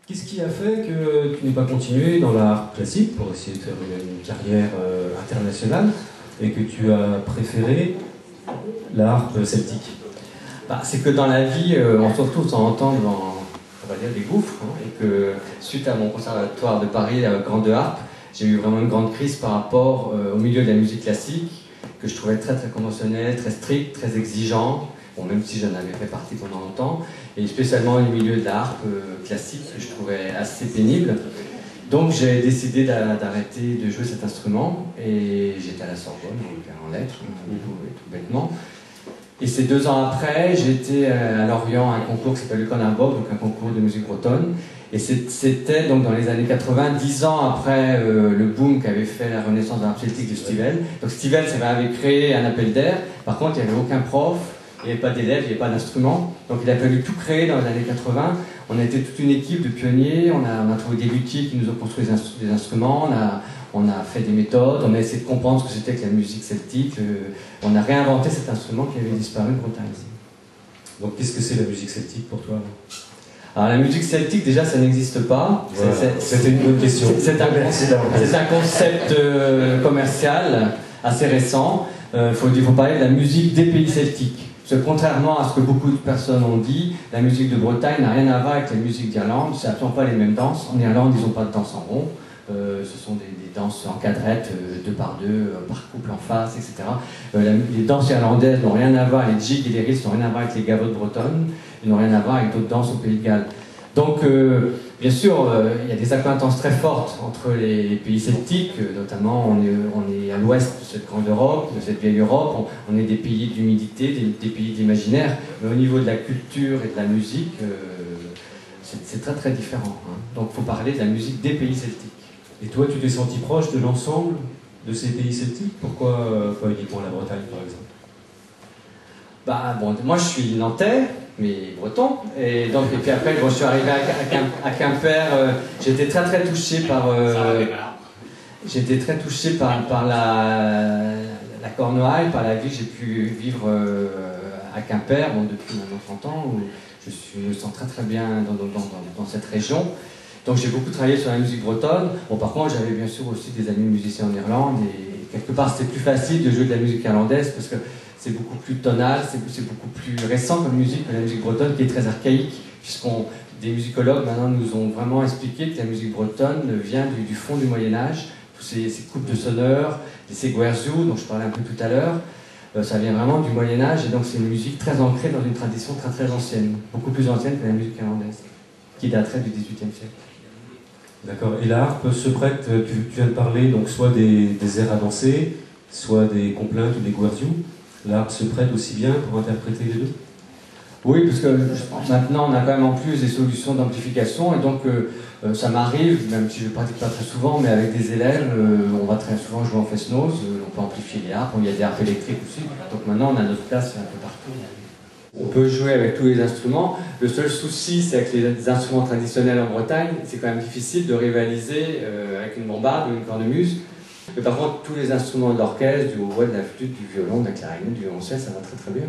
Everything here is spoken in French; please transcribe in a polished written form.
Qu'est-ce qui a fait que tu n'aies pas continué dans l'art classique pour essayer de faire une carrière internationale et que tu as préféré l'art celtique? C'est que dans la vie, on se retrouve de temps en temps dans, on va dire, des gouffres, hein, et que suite à mon conservatoire de Paris, Grande Harpe, j'ai eu vraiment une grande crise par rapport au milieu de la musique classique, que je trouvais très très conventionnel, très strict, très exigeant, bon, même si j'en avais fait partie pendant longtemps, et spécialement le milieu de la harpe classique que je trouvais assez pénible. Donc j'ai décidé d'arrêter de jouer cet instrument, et j'étais à la Sorbonne, en lettres, tout bêtement. Et c'est 2 ans après, j'étais à Lorient à un concours qui s'appelle le Conarboc, donc un concours de musique bretonne. Et c'était donc dans les années 80, 10 ans après le boom qu'avait fait la renaissance de l'art celtique de Stivell. Donc Stivell, ça avait créé un appel d'air. Par contre, il n'y avait aucun prof, il n'y avait pas d'élèves, il n'y avait pas d'instrument. Donc il a fallu tout créer dans les années 80. On a été toute une équipe de pionniers, on a trouvé des luthiers qui nous ont construit des instruments, on a fait des méthodes, on a essayé de comprendre ce que c'était que la musique celtique. On a réinventé cet instrument qui avait disparu de Bretagne. Donc qu'est-ce que c'est la musique celtique pour toi? Alors la musique celtique, déjà, ça n'existe pas. Voilà. C'était une bonne question. C'est un concept commercial assez récent. Il faut parler de la musique des pays celtiques. Parce que contrairement à ce que beaucoup de personnes ont dit, la musique de Bretagne n'a rien à voir avec la musique d'Irlande. C'est absolument pas les mêmes danses. En Irlande, ils n'ont pas de danse en rond. Ce sont des danses en quadrette, 2 par 2, par couple en face, etc. Les danses irlandaises n'ont rien à voir, les jigs et les reels n'ont rien à voir avec les gavottes bretonnes, ils n'ont rien à voir avec d'autres danses au Pays de Galles. Donc, bien sûr, il y a des accointances très fortes entre les pays celtiques, notamment on est à l'ouest de cette grande Europe, de cette vieille Europe, on est des pays d'humidité, des pays d'imaginaire, mais au niveau de la culture et de la musique, c'est très très différent. Hein. Donc il faut parler de la musique des pays celtiques. Et toi, tu t'es senti proche de l'ensemble de ces pays celtiques? Pourquoi pas uniquement la Bretagne, par exemple? Bon, moi je suis nantais, mais breton, et puis après je suis arrivé à Quimper, j'étais très très touché par la Cornouaille, par la vie que j'ai pu vivre à Quimper, bon, depuis maintenant 30 ans, où je me sens très très bien dans cette région. Donc j'ai beaucoup travaillé sur la musique bretonne. Bon, par contre, j'avais bien sûr aussi des amis musiciens en Irlande, et quelque part c'était plus facile de jouer de la musique irlandaise parce que c'est beaucoup plus tonal, c'est beaucoup plus récent comme musique que la musique bretonne qui est très archaïque, des musicologues maintenant nous ont vraiment expliqué que la musique bretonne vient du fond du Moyen-Âge, tous ces coupes de sonneurs, ces guerzous dont je parlais un peu tout à l'heure. Ça vient vraiment du Moyen-Âge, et donc c'est une musique très ancrée dans une tradition très très ancienne, beaucoup plus ancienne que la musique irlandaise, qui daterait du XVIIIe siècle. D'accord. Et la harpe se prête, tu viens de parler, donc soit des airs à danser, soit des complaintes ou des guerzous. La harpe se prête aussi bien pour interpréter les deux? Oui, parce que maintenant on a quand même en plus des solutions d'amplification, et donc ça m'arrive, même si je ne pratique pas très souvent, mais avec des élèves, on va très souvent jouer en fest-noz, on peut amplifier les harpes, il y a des harpes électriques aussi, donc maintenant on a notre place un peu partout. On peut jouer avec tous les instruments. Le seul souci, c'est avec les instruments traditionnels en Bretagne, c'est quand même difficile de rivaliser avec une bombarde ou une cornemuse. Mais par contre, tous les instruments de l'orchestre, du hautbois, de la flûte, du violon, de la clarinette, du violoncelle, ça va très très bien.